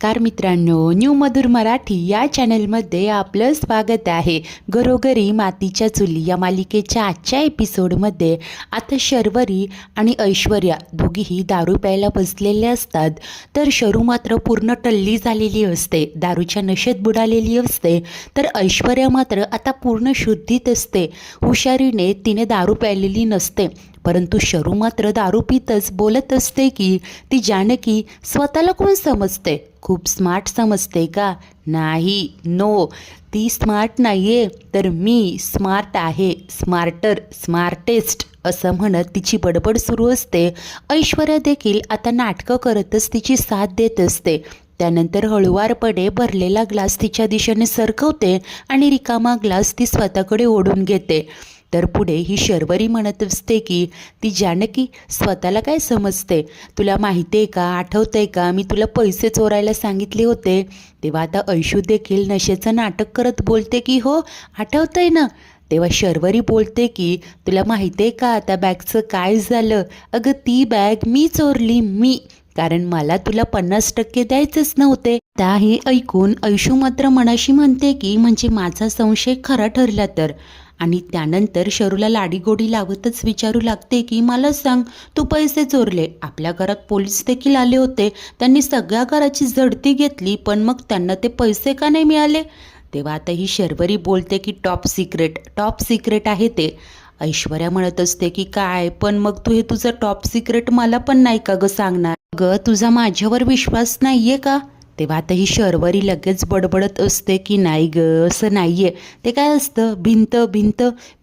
नमस्कार मित्रांनो, न्यू मधुर मराठी या चॅनलमध्ये आपलं स्वागत आहे। घरोघरी मातीच्या चुली या मालिकेच्या आजच्या एपिसोडमध्ये आता शर्वरी आणि ऐश्वर्या दोघीही दारू प्यायला बसलेले असतात। तर शरू मात्र पूर्ण टल्ली झालेली असते, दारूच्या नशेत बुडालेली असते। तर ऐश्वर्या मात्र आता पूर्ण शुद्धीत असते, हुशारीने तिने दारू प्यायलेली नसते। परंतु शरू मात्र दारू पितच बोलत असते की ती जानकी स्वतःला कोण समजते, खूप स्मार्ट समजते का? नाही, नो, ती स्मार्ट नाहीये, तर मी स्मार्ट आहे, स्मार्टर, स्मार्टेस्ट असं म्हणत तिची बडबड सुरू असते। ऐश्वर्या देखील आता नाटकं करतच तिची साथ देत असते। त्यानंतर हळुवारपणे भरलेला ग्लास तिच्या दिशेने सरकवते आणि रिकामा ग्लास ती स्वतःकडे ओढून घेते। तर पुढे ही शर्वरी म्हणत असते की ती जानकी स्वतःला काय समजते, तुला माहिती आहे का, आठवतंय का, मी तुला पैसे चोरायला सांगितले होते। तेव्हा आता ऐशू देखील नशेचं नाटक करत बोलते की हो आठवतंय ना। तेव्हा शर्वरी बोलते की तुला माहिती आहे का त्या बॅगचं काय झालं? अगं ती बॅग मी चोरली, मी, कारण मला तुला 50% द्यायचेच नव्हते। त्याही ऐकून ऐशू मात्र मनाशी म्हणते की म्हणजे माझा संशय खरा ठरला तर। आणि त्यानंतर शरूला लाडीगोडी लावतच विचारू लागते की मला सांग, तू पैसे चोरले, आपल्या घरात पोलीस देखील आले होते, त्यांनी सगळ्या घराची झडती घेतली, पण मग त्यांना ते पैसे का नाही मिळाले? तेव्हा आता ही शर्वरी बोलते की टॉप सिक्रेट आहे ते। ऐश्वर्या म्हणत असते की काय, पण मग तू हे तुझं टॉप सिक्रेट मला पण नाही का ग सांगणार? ग तुझा माझ्यावर विश्वास नाहीये का? तेव्हा आता ही शर्वरी लगेच बडबडत असते की नाही ग, असं नाहीये, ते काय असतं,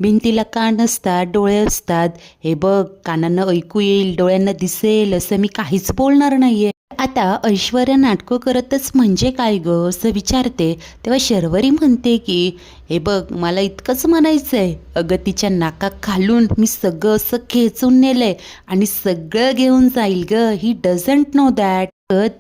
भिंतीला कान असतात, डोळे असतात, हे बघ कानांना ऐकू येईल, डोळ्यांना दिसेल, असं मी काहीच बोलणार नाहीये। आता ऐश्वर्या नाटकं करतच म्हणजे काय ग असं विचारते। तेव्हा शर्वरी म्हणते की हे बघ मला इतकंच म्हणायचंय, अगं तिच्या नाका खालून मी सगळं असं खेचून नेलंय आणि सगळं घेऊन जाईल ग, ही डझंट नो दॅट।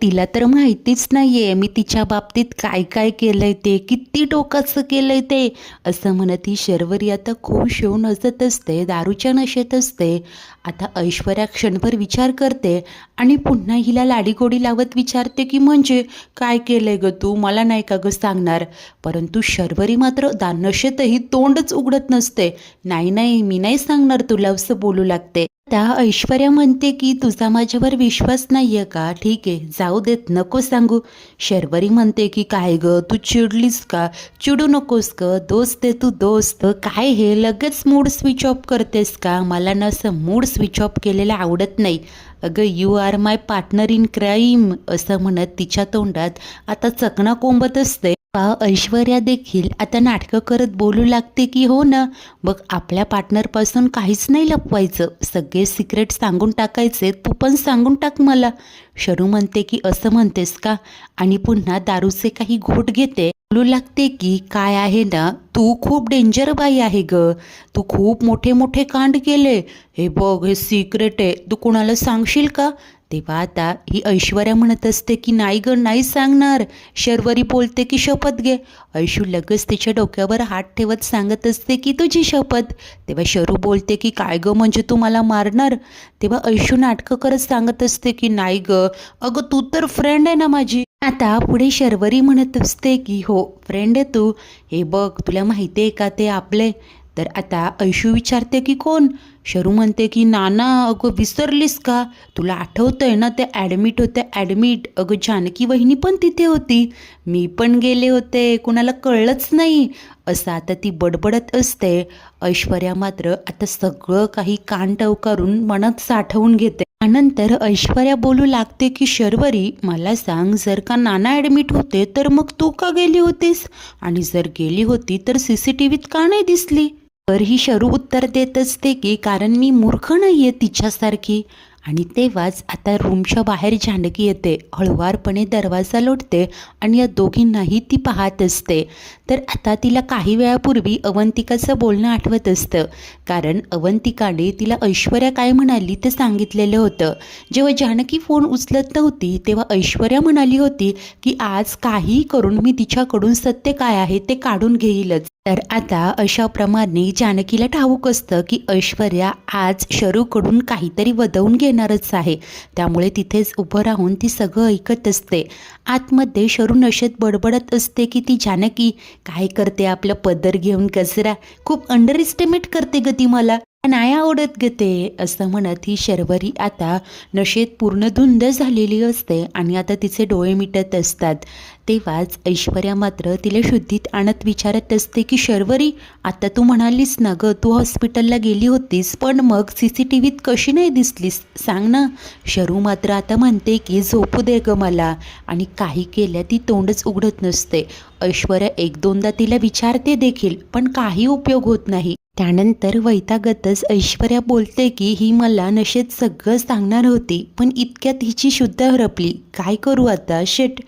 तिला तर माहितीच नाहीये मी तिच्या बाबतीत काय काय केलंय ते, किती टोकाचं केलंय ते, असं म्हणत ही शर्वरी आता खुश होऊन हसत असते, दारूच्या नशेत असते। आता ऐश्वर्या क्षणभर विचार करते आणि पुन्हा हिला लाडीगोडी लावत विचारते की म्हणजे काय केलंय ग तू, मला नाही का ग सांगणार? परंतु शर्वरी मात्र नशेतही तोंडच उघडत नसते, नाही मी नाही सांगणार तुला, असं बोलू लागते। त्या ऐश्वर्या म्हणते की तुझा माझ्यावर विश्वास नाहीये का? ठीक आहे जाऊ देत, नको सांगू। शर्वरी म्हणते की काय ग तू चिडलीस का? चिडू नकोस ग, दोस्त आहे तू, दोस्त। काय हे लगेच मूड स्विच ऑफ करतेस का? मला ना असं मूड स्विच ऑफ केलेलं आवडत नाही। अगं you are my partner in crime, असं म्हणत तिच्या तोंडात आता चकना कोंबत असते। ऐश्वर्या देखील आता नाटकं करत बोलू लागते की हो ना, बघ आपल्या पार्टनरपासून काहीच नाही लपवायचं, सगळे सिक्रेट सांगून टाकायचे, तू पण सांगून टाक मला। शरू म्हणते की असं म्हणतेस का, आणि पुन्हा दारूचे काही घोट घेते, बोलू लागते की काय आहे ना, तू खूप डेंजर बाई आहे ग, तू खूप मोठे मोठे कांड केले, हे बघ हे सिक्रेट आहे, तू कुणाला सांगशील का? तेव्हा आता ही ऐश्वर्या म्हणत असते की नाही ग नाही सांगणार। शर्वरी बोलते की शपथ घे। ऐशू लगेच तिच्या डोक्यावर हात ठेवत सांगत असते की तुझी शपथ। तेव्हा शरू बोलते की काय ग म्हणजे तू मला मारणार? तेव्हा ऐशू नाटकं करत सांगत असते की नाही ग, अगं तू तर फ्रेंड आहे ना माझी। आता पुढे शर्वरी म्हणत असते की हो फ्रेंड आहे तू, हे बघ तुला माहिती आहे का ते आपले? तर आता ऐशू विचारते की कोण? शरू म्हणते की नाना, अगं विसरलीस का, तुला आठवतंय ना ते ॲडमिट होते, ॲडमिट, अगं जानकी वहिनी पण तिथे होती, मी पण गेले होते, कुणाला कळलंच नाही, असं आता ती बडबडत असते। ऐश्वर्या मात्र आता सगळं काही कान टवकारून मनात साठवून घेते। त्यानंतर ऐश्वर्या बोलू लागते की शर्वरी मला सांग, जर का नाना ॲडमिट होते तर मग तू का गेली होतीस, आणि जर गेली होती तर CCTVत का नाही दिसली? तर ही शरू उत्तर देत असते की कारण मी मूर्ख नाहीये तिच्यासारखी। आणि तेव्हाच आता रूमच्या बाहेर जानकी येते, हळुवारपणे दरवाजा लोटते आणि या दोघींनाही ती पाहत असते। तर आता तिला काही वेळापूर्वी अवंतिकाचं बोलणं आठवत असतं, कारण अवंतिकाने तिला ऐश्वर्या काय म्हणाली ते सांगितलेलं होतं। जेव्हा जानकी फोन उचलत नव्हती तेव्हा ऐश्वर्या म्हणाली होती की आज काही करून मी तिच्याकडून सत्य काय आहे ते काढून घेईलच। तर आता अशाप्रमाणे जानकीला ठाऊक असतं की ऐश्वर्या आज शरूकडून काहीतरी वदवून घेणार येणारच आहे. त्यामुळे तिथेच उभं राहून ती सगळं ऐकत असते. आतमध्ये शरू नशेत बडबडत असते की ती जानकी काय करते आपलं पदर घेऊन कचरा, खूप अंडर एस्टिमेट करते ग ती मला, नाही आवडत ग ते, असं म्हणत ही शर्वरी आता नशेत पूर्ण धुंद झालेली असते आणि आता तिचे डोळे मिटत असतात. तेव्हाच ऐश्वर्या मात्र तिला शुद्धीत आणत विचारत असते की शर्वरी, आता तू म्हणालीस ना ग तू हॉस्पिटलला गेली होतीस, पण मग CCTVत कशी नाही दिसलीस सांग ना. शरू मात्र आता म्हणते की झोपू दे ग मला, आणि काही केल्या ती तोंडच उघडत नसते. ऐश्वर्या एक दोनदा तिला विचारते देखील पण काही उपयोग होत नाही. त्यानंतर वैतागतच ऐश्वर्या बोलते की ही मला नशेत सगळं सांगणार होती, पण इतक्यात हिची शुद्ध हरपली, काय करू आता, शिट,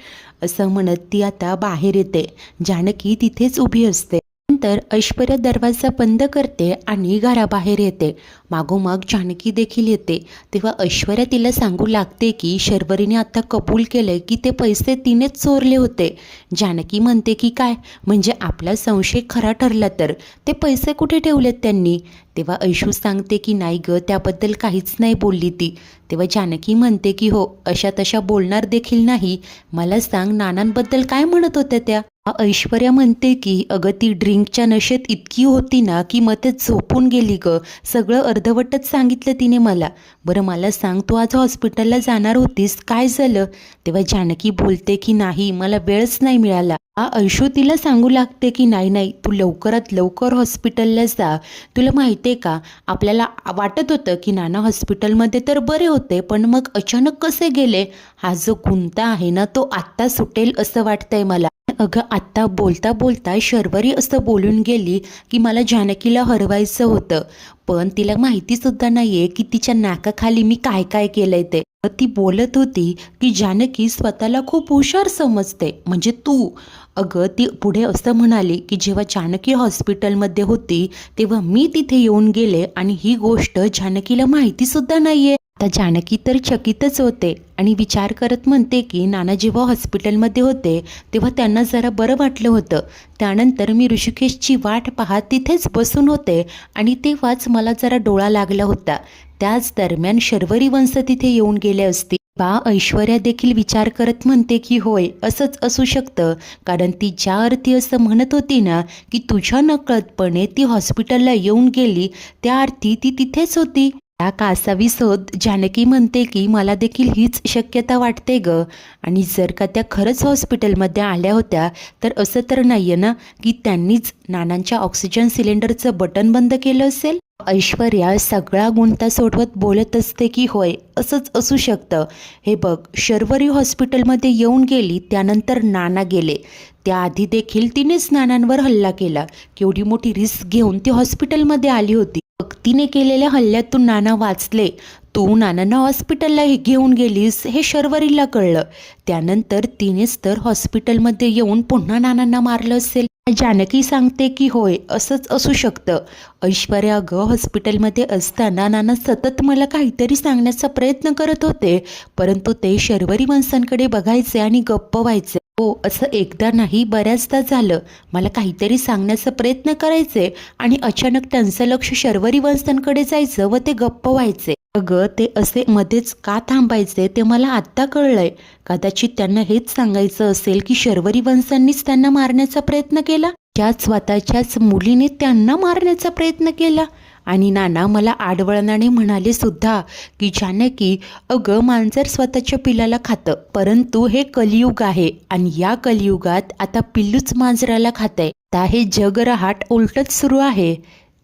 असं म्हणत ती आता बाहेर येते. जानकी तिथेच उभी असते. नंतर ऐश्वर्या दरवाजा बंद करते आणि घराबाहेर येते. मागोमाग जानकी देखील येते. तेव्हा ऐश्वर्या तिला सांगू लागते की शर्वरीने आता कबूल केलंय की ते पैसे तिनेच चोरले होते. जानकी म्हणते की काय, म्हणजे आपला संशय खरा ठरला तर ते पैसे कुठे ठेवलेत त्यांनी. तेव्हा ऐशू सांगते की नाही ग, त्याबद्दल काहीच नाही बोलली ती. तेव्हा जानकी म्हणते की हो, अशा तशा बोलणार देखील नाही, मला सांग नानांबद्दल काय म्हणत होत्या त्या. ऐश्वर्या म्हणते की अगं ती ड्रिंकच्या नशेत इतकी होती ना की मग ते झोपून गेली ग, सगळं अर्धवटच सांगितलं तिने मला. बरं मला सांग, तू आज हॉस्पिटलला जाणार होतीस, काय झालं. तेव्हा जानकी बोलते की नाही, मला वेळच नाही मिळाला. ऐशू तिला सांगू लागते की नाही नाही, तू लवकरात लवकर हॉस्पिटलला जा. तुला माहिती आहे का, आपल्याला वाटत होतं की नाना हॉस्पिटलमध्ये तर बरे होते, पण मग अचानक कसे गेले, हा जो गुंता आहे ना तो आत्ता सुटेल असं वाटतंय मला. अगं आत्ता बोलता बोलता शर्वरी असं बोलून गेली की मला जानकीला हरवायचं होतं, पण तिला माहितीसुद्धा नाही आहे की तिच्या नाकाखाली मी काय काय केलंय ते. ती बोलत होती की जानकी स्वतःला खूप हुशार समजते, म्हणजे तू. अगं ती पुढे असं म्हणाली की जेव्हा जानकी हॉस्पिटलमध्ये होती तेव्हा मी तिथे येऊन गेले आणि ही गोष्ट जानकीला माहितीसुद्धा नाही आहे. आता जानकी तर चकितच होते आणि विचार करत म्हणते की नाना जेव्हा हॉस्पिटलमध्ये होते तेव्हा त्यांना जरा बरं वाटलं होतं. त्यानंतर मी ऋषिकेशची वाट पाहत तिथेच बसून होते आणि तेव्हाच मला जरा डोळा लागला होता. त्याच दरम्यान शर्वरी वंश तिथे येऊन गेले असतील. ऐश्वर्या देखील विचार करत म्हणते की होय, असंच असू शकतं, कारण ती ज्या अर्थी असं म्हणत होती ना की तुझ्या नकळतपणे ती हॉस्पिटलला येऊन गेली, त्या अर्थी ती तिथेच होती. त्या कासावी शोध जानकी म्हणते की मला देखील हीच शक्यता वाटते ग, आणि जर का त्या खरंच हॉस्पिटलमध्ये आल्या होत्या तर असं तर नाही आहे ना की त्यांनीच नानांच्या ऑक्सिजन सिलेंडरचं बटन बंद केलं असेल. ऐश्वर्या सगळा गुंता सोडवत बोलत असते की होय, असंच असू शकतं. हे बघ, शर्वरी हॉस्पिटलमध्ये येऊन गेली, त्यानंतर नाना गेले, त्याआधी देखील तिनेच नानांवर हल्ला केला. केवढी मोठी रिस्क घेऊन ती हॉस्पिटलमध्ये आली होती. तिने केलेल्या हल्ल्यातून नाना वाचले, तू नानांना हॉस्पिटलला घेऊन गेलीस हे शर्वरीला कळलं, त्यानंतर तिनेच तर हॉस्पिटलमध्ये येऊन पुन्हा नानांना मारलं असेल. जानकी सांगते की होय, असंच असू शकतं. ऐश्वर्या अगं हॉस्पिटलमध्ये असताना नाना सतत मला काहीतरी सांगण्याचा प्रयत्न करत होते, परंतु ते शर्वरी वंशांकडे बघायचे आणि गप्प व्हायचे. हो, असं एकदा नाही बऱ्याचदा झालं. मला काहीतरी सांगण्याचा प्रयत्न करायचे आणि अचानक त्यांचं लक्ष शर्वरी वंशांकडे जायचं व ते गप्प व्हायचे. अगं ते असे मध्येच का थांबायचे ते मला आत्ता कळलंय. कदाचित त्यांना हेच सांगायचं असेल की शर्वरी वंशांनीच त्यांना मारण्याचा प्रयत्न केला, त्या स्वतःच्याच मुलीने त्यांना मारण्याचा प्रयत्न केला. आणि नाना मला आडवळणाने म्हणाले सुद्धा की जानकी, अगं मांजर स्वतःच्या पिल्लाला खातं, परंतु हे कलियुग आहे आणि या कलियुगात आता पिल्लूच मांजराला खातंय. आता हे जगरहाट उलटच सुरू आहे.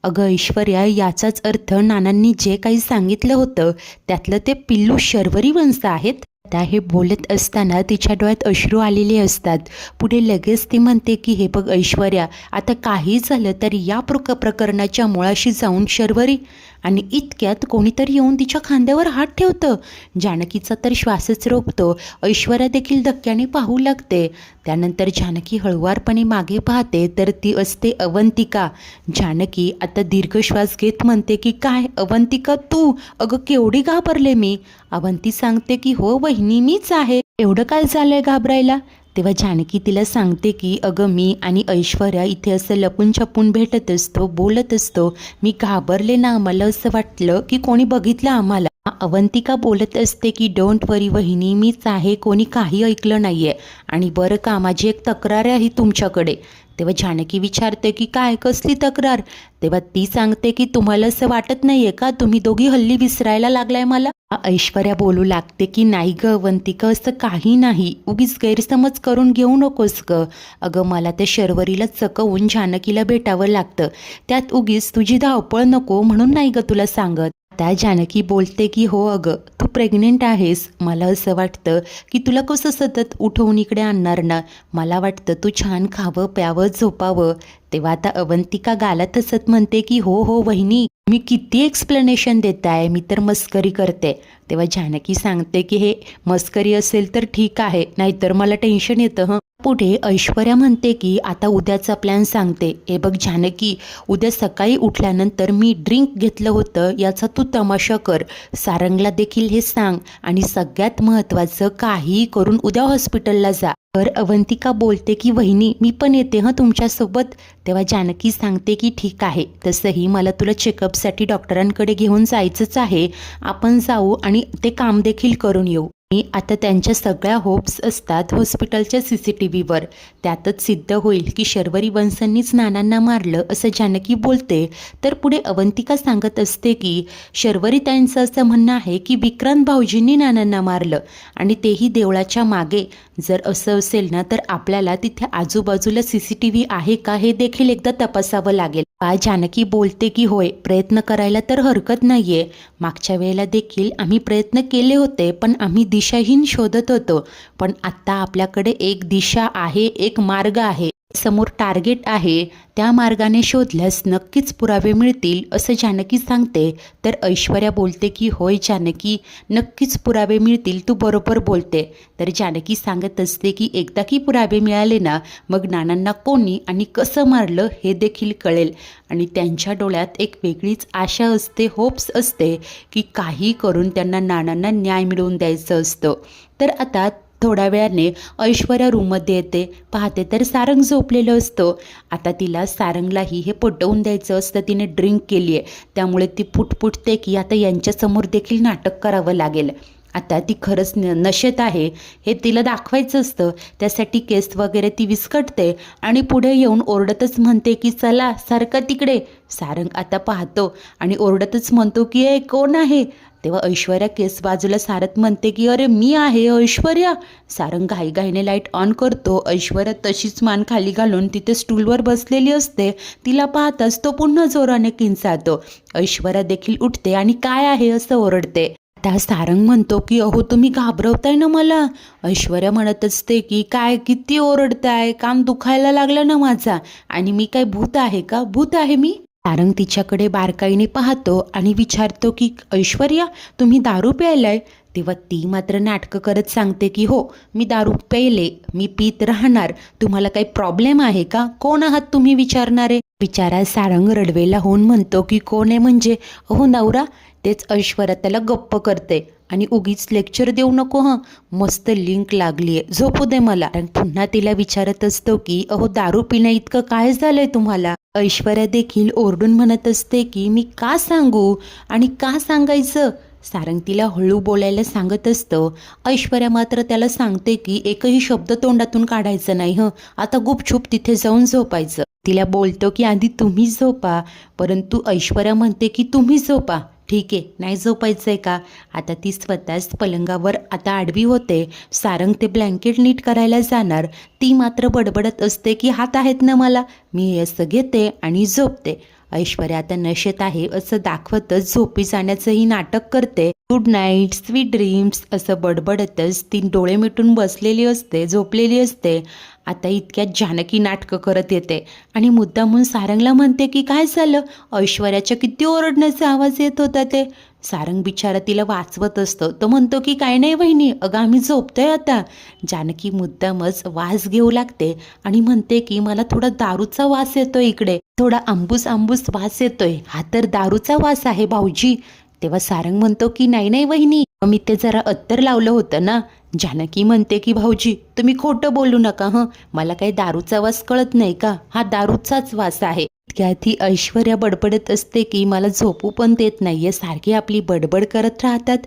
अगं ऐश्वर्या, याचाच अर्थ नानांनी जे काही सांगितलं होतं त्यातलं ते पिल्लू शर्वरी वंश आहेत. आता हे बोलत असताना तिच्या डोळ्यात अश्रू आलेले असतात. पुढे लगेच ती म्हणते की हे बघ ऐश्वर्या, आता काही झालं तरी या प्रकरणाच्या मुळाशी जाऊन शर्वरी, आणि इतक्यात कोणीतरी येऊन तिच्या खांद्यावर हात ठेवतं. जानकीचा तर श्वासच रोखतो. ऐश्वर्या देखील धक्क्याने पाहू लागते. त्यानंतर जानकी हळुवारपणे मागे पाहते तर ती असते अवंतिका. जानकी आता दीर्घ श्वास घेत म्हणते की काय अवंतिका तू, अगं केवढी घाबरले मी. अवंती सांगते की हो वहिनी, मीच आहे, एवढं काय झालंय घाबरायला. तेव्हा जानकी तिला सांगते की अगं मी आणि ऐश्वर्या इथे असं लपून छपून भेटत असतो, बोलत असतो, मी घाबरले ना, मला असं वाटलं की कोणी बघितलं आम्हाला. अवंतिका बोलत असते की डोंट वरी वहिनी, मीच आहे, कोणी काही ऐकलं नाहीये. आणि बरं का, माझी एक तक्रार आहे तुमच्याकडे. तेव्हा जानकी विचारते की काय, कसली तक्रार? तेव्हा ती सांगते की तुम्हाला असं वाटत नाहीये का, तुम्ही दोघी हल्ली विसरायला लागलाय मला? ऐश्वर्या बोलू लागते की नाही ग अवंतिका, असं काही नाही, उगीच गैरसमज करून घेऊ नकोस ग. अगं मला त्या शर्वरीला चकवून जानकीला भेटावं लागतं, त्यात उगीच तुझी धावपळ नको म्हणून नाही ग तुला सांगत. त्या जानकी बोलते की हो अगं, तू प्रेग्नेंट आहेस, मला असं वाटतं की तुला कसं सतत उठवून इकडे आणणार ना, मला वाटतं तू छान खावं प्यावं झोपावं. तेव्हा आता अवंतिका गालात हसत म्हणते की हो हो वहिनी, मी किती एक्सप्लेनेशन देत आहे, मी तर मस्करी करते. तेव्हा जानकी सांगते की हे मस्करी असेल तर ठीक आहे, नाहीतर मला टेन्शन येतं हं. पुढे ऐश्वर्या म्हणते की आता उद्याचा प्लॅन सांगते. हे बघ जानकी, उद्या सकाळी उठल्यानंतर मी ड्रिंक घेतलं होतं याचा तू तमाशा कर, सारंगला देखील हे सांग, आणि सगळ्यात महत्त्वाचं, काहीही करून उद्या हॉस्पिटलला जा. तर अवंतिका बोलते की वहिनी मी पण येते हं तुमच्यासोबत. तेव्हा जानकी सांगते की ठीक आहे, तसंही मला तुला चेकअपसाठी डॉक्टरांकडे घेऊन जायचंच आहे, आपण जाऊ आणि ते काम देखील करून येऊ. आता त्यांच्या सगळ्या होप्स असतात हॉस्पिटलच्या CCTVवर, त्यातच सिद्ध होईल की शर्वरी वंशांनीच नानांना मारलं असं जानकी बोलते. तर पुढे अवंतिका सांगत असते की शर्वरी त्यांचं असं म्हणणं आहे की विक्रांत भाऊजींनी नानांना मारलं, आणि तेही देवळाच्या मागे. जर असं असेल ना तर आपल्याला तिथे आजूबाजूला CCTV आहे का हे देखील एकदा तपासावं लागेल. जानकी बोलते की होय, प्रयत्न करायला तर हरकत नाहीये, मागच्या वेळेला देखील आम्ही प्रयत्न केले होते, पण आम्ही दिशाहीन शोधत होतो, पण आत्ता आपल्याकडे एक दिशा आहे, एक मार्ग आहे, समोर टार्गेट आहे, त्या मार्गाने शोधल्यास नक्कीच पुरावे मिळतील असं जानकी सांगते. तर ऐश्वर्या बोलते की होय जानकी, नक्कीच पुरावे मिळतील, तू बरोबर बोलते. तर जानकी सांगत असते की एकदा की पुरावे मिळाले ना, मग नानांना कोणी आणि कसं मारलं हे देखील कळेल, आणि त्यांच्या डोळ्यात एक वेगळीच आशा असते, होप्स असते की काही करून त्यांना नानांना न्याय मिळवून द्यायचं असतं. तर आता थोड्या वेळाने ऐश्वर्या रूममध्ये येते, पाहते तर सारंग झोपलेलं असतं. आता तिला सारंगलाही हे पटवून द्यायचं असतं, तिने ड्रिंक केली आहे, त्यामुळे ती फुटफुटते की आता यांच्यासमोर देखील नाटक करावं लागेल. आता ती खरंच नशेत आहे हे तिला दाखवायचं असतं, त्यासाठी केस वगैरे ती विस्कटते आणि पुढे येऊन ओरडतच म्हणते की चला सारखं तिकडे. सारंग आता पाहतो आणि ओरडतच म्हणतो की ए कोण आहे? तेव्हा ऐश्वर्या केस बाजूला सारत म्हणते की अरे मी आहे ऐश्वर्या. सारंग घाईघाईने लाईट ऑन करतो. ऐश्वर्या तशीच मान खाली घालून तिथे स्टूलवर बसलेली असते. तिला पाहताच तो पुन्हा जोराने किंचाळतो. ऐश्वर्या देखील उठते आणि काय आहे असं ओरडते. त्या सारंग म्हणतो की अहो तुम्ही घाबरवताय ना मला. ऐश्वर्या म्हणत असते की काय किती ओरडताय, कान दुखायला लागलं ना माझा, आणि मी काय भूत आहे का? भूत आहे मी? सारंग तिच्याकडे बारकाईने पाहतो आणि विचारतो की ऐश्वर्या तुम्ही दारू प्यायलाय? तेव्हा ती मात्र नाटकं करत सांगते की हो मी दारू प्यायले, मी पीत राहणार, तुम्हाला काही प्रॉब्लेम आहे का? कोण आहात तुम्ही विचारणारे? विचारा सारंग रडवेला होऊन म्हणतो की कोण आहे म्हणजे? अहो नवरा. तेच ऐश्वर्या त्याला गप्प करते आणि उगीच लेक्चर देऊ नको हं, मस्त लिंक लागली आहे, झोपू दे मला. आणि पुन्हा तिला विचारत असतो की अहो दारू पिण्या इतकं काय झालंय तुम्हाला? ऐश्वर्या देखील ओरडून म्हणत असते की मी का सांगू आणि का सांगायचं? सारंग तिला हळू बोलायला सांगत असतं. ऐश्वर्या मात्र त्याला सांगते की एकही शब्द तोंडातून काढायचं नाही हं, आता गुपचूप तिथे जाऊन झोपायचं. तिला बोलतो की आधी तुम्ही झोपा, परंतु ऐश्वर्या म्हणते की तुम्ही झोपा. ठीक आहे, नाही झोपायचं आहे का? आता ती स्वतःच पलंगावर आता आडवी होते. सारंग ते ब्लँकेट नीट करायला जाणार, ती मात्र बडबडत असते की हात आहेत ना मला, मी असं घेते आणि झोपते. ऐश्वर्या आता नशेत आहे असं दाखवतच झोपी जाण्याचंही नाटक करते. गुड नाईट, स्वीट ड्रीम्स असं बडबडतच ती डोळे मिटून बसलेली असते, झोपलेली असते. आता इतक्यात जानकी नाटकं करत येते आणि मुद्दामून सारंगला म्हणते की काय झालं? ऐश्वर्याच्या किती ओरडण्याचा आवाज येत होता ते. सारंग बिचारा तिला वाचवत असतं. तो म्हणतो की काय नाही वहिनी, अगं आम्ही झोपतोय आता. जानकी मुद्दामच वास घेऊ लागते आणि म्हणते की मला थोडा दारूचा वास येतोय इकडे, थोडा आंबूस आंबूस वास येतोय, हा तर दारूचा वास आहे भाऊजी. तेव्हा सारंग म्हणतो की नाही नाही वहिनी, मी ते जरा अत्तर लावलं होतं ना. जानकी म्हणते की भाऊजी तुम्ही खोटं बोलू नका हं, मला काही दारूचा वास कळत नाही का? हा दारूचाच वास आहे. क्या ती ऐश्वर्या बडबडत असते की मला झोपू पण देत नाहीये, सारखी आपली बडबड करत राहतात.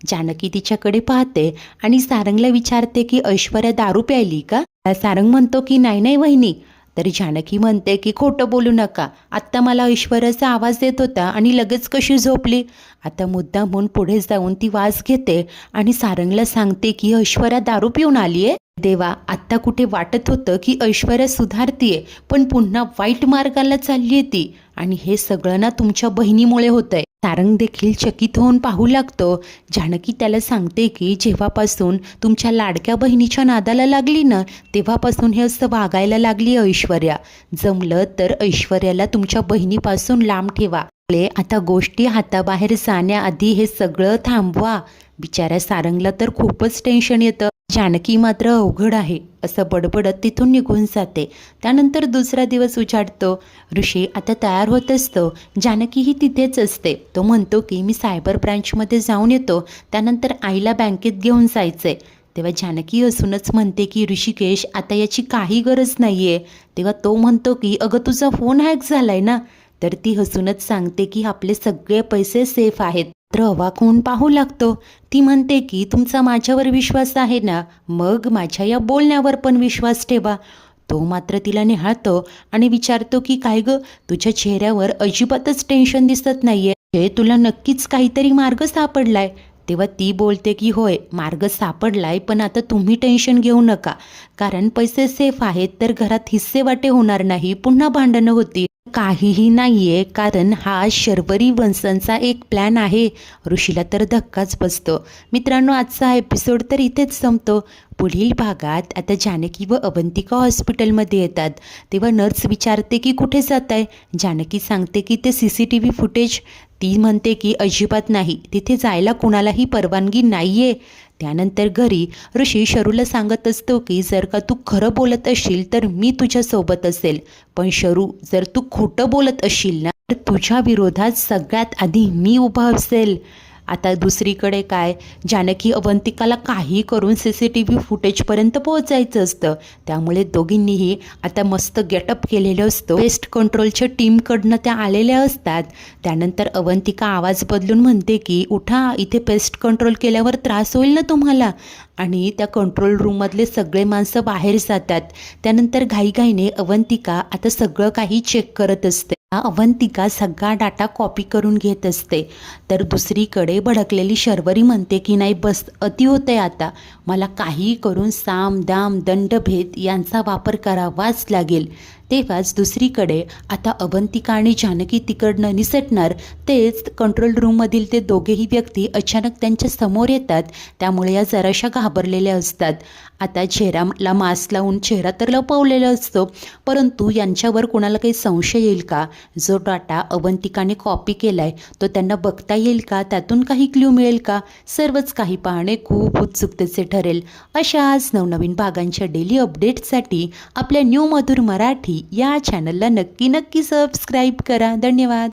जानकी तिच्याकडे पाहते आणि सारंगला विचारते की ऐश्वर्या दारू प्यायली का? सारंग म्हणतो की नाही नाही वहिनी. तरी जानकी म्हणते की खोटं बोलू नका, आत्ता मला ऐश्वर्याचा आवाज येत होता आणि लगेच कशी झोपली. आता मुद्दामहून पुढे जाऊन ती वास घेते आणि सारंगला सांगते की ऐश्वर्या दारू पिऊन आली आहे. देवा, आत्ता कुठे वाटत होतं की ऐश्वर्या सुधारतीये, पण पुन्हा वाईट मार्गाला चालली आहे ती. आणि हे सगळं ना तुमच्या बहिणीमुळे होतंय. सारंग देखील चकित होऊन पाहू लागतो. जानकी त्याला सांगते की जेव्हापासून तुमच्या लाडक्या बहिणीच्या नादाला लागली ना, तेव्हापासून हे असं वागायला लागली ऐश्वर्या. जमलं तर ऐश्वर्याला तुमच्या बहिणीपासून लांब ठेवा. आता गोष्टी हाताबाहेर जाण्याआधी हे सगळं थांबवा. बिचाऱ्या सारंगला तर खूपच टेन्शन येतं. जानकी मात्र अवघड आहे असं बडबडत तिथून निघून जाते. त्यानंतर दुसरा दिवस उजाडतो. ऋषी आता तयार होत असतो. जानकीही तिथेच असते. तो म्हणतो की मी सायबर ब्रँचमध्ये जाऊन येतो, त्यानंतर आईला बँकेत घेऊन जायचंय. तेव्हा जानकी हसूनच म्हणते की ऋषिकेश, आता याची काही गरज नाही आहे. तेव्हा तो म्हणतो की अगं तुझा फोन हॅक झालाय ना. तर ती हसूनच सांगते की आपले सगळे पैसे सेफ आहेत. तर अवाक होऊन पाहू लागतो. ती म्हणते की तुमचा माझ्यावर विश्वास आहे ना, मग माझ्या या बोलण्यावर पण विश्वास ठेवा. तो मात्र तिला निहाळतो आणि विचारतो की काय गं, तुझ्या चेहऱ्यावर अजिबातच टेन्शन दिसत नाहीये, हे तुला नक्कीच काहीतरी मार्ग सापडलाय. तेव्हा ती बोलते की होय, मार्ग सापडलाय, पण आता तुम्ही टेन्शन घेऊ नका, कारण पैसे सेफ आहेत, तर घरात हिस्से वाटे होणार नाही, पुन्हा भांडणं होती. काहीही नाहीये, कारण हा शर्वरी वंशांचा एक प्लॅन आहे. ऋषीला तर धक्काच बसतो. मित्रांनो, आजचा एपिसोड तर इथेच संपतो. पुढील भागात आता जानकी व अवंतिका हॉस्पिटलमध्ये येतात. तेव्हा नर्स विचारते की कुठे जात आहे. जानकी सांगते की ते CCTV फुटेज. ती म्हणते की अजिबात नाही, तिथे जायला कुणालाही परवानगी नाही आहे. त्यानंतर घरी ऋषी शरूला सांगत असतो की जर का तू खरं बोलत असशील तर मी तुझ्यासोबत असेल, पण शरू, जर तू खोटं बोलत असशील ना, तर तुझ्या विरोधात सगळ्यात आधी मी उभा असेल. आता दुसरीकडे काय, जानकी अवंतिकाला काही करून CCTV फुटेजपर्यंत पोहोचायचं असतं. त्यामुळे दोघींनीही आता मस्त गेटअप केलेलं असतं. पेस्ट कंट्रोलच्या टीमकडनं त्या आलेल्या असतात. त्यानंतर अवंतिका आवाज बदलून म्हणते की उठा, इथे पेस्ट कंट्रोल केल्यावर त्रास होईल ना तुम्हाला. आणि त्या कंट्रोल रूममधले सगळे माणसं बाहेर जातात. त्यानंतर घाईघाईने अवंतिका आता सगळं काही चेक करत असते. अवंतिका सगळा डाटा कॉपी करून घेत असते. तर दुसरीकडे भडकलेली शर्वरी म्हणते की नाही बस, अति होतंय आता, मला काही करून साम दाम दंडभेद यांचा वापर करावाच लागेल. तेव्हाच दुसरीकडे आता अवंतिका आणि जानकी तिकडनं निसटणार, तेच कंट्रोल रूममधील ते दोघेही व्यक्ती अचानक त्यांच्या समोर येतात. त्यामुळे या जराशा घाबरलेल्या असतात. आता चेहऱ्याला मास्क लावून चेहरा तर लपवलेला असतो, परंतु यांच्यावर कोणाला काही संशय येईल का? जो डाटा अवंतिकाने कॉपी केलाय तो त्यांना बघता येईल का? त्यातून काही क्ल्यू मिळेल का? सर्वच काही पाहणे खूप उत्सुकतेचे ठरेल. अशाच नवनवीन भागांच्या डेली अपडेट्ससाठी आपल्या न्यू मधुर मराठी या चॅनलला नक्की सबस्क्राईब करा. धन्यवाद.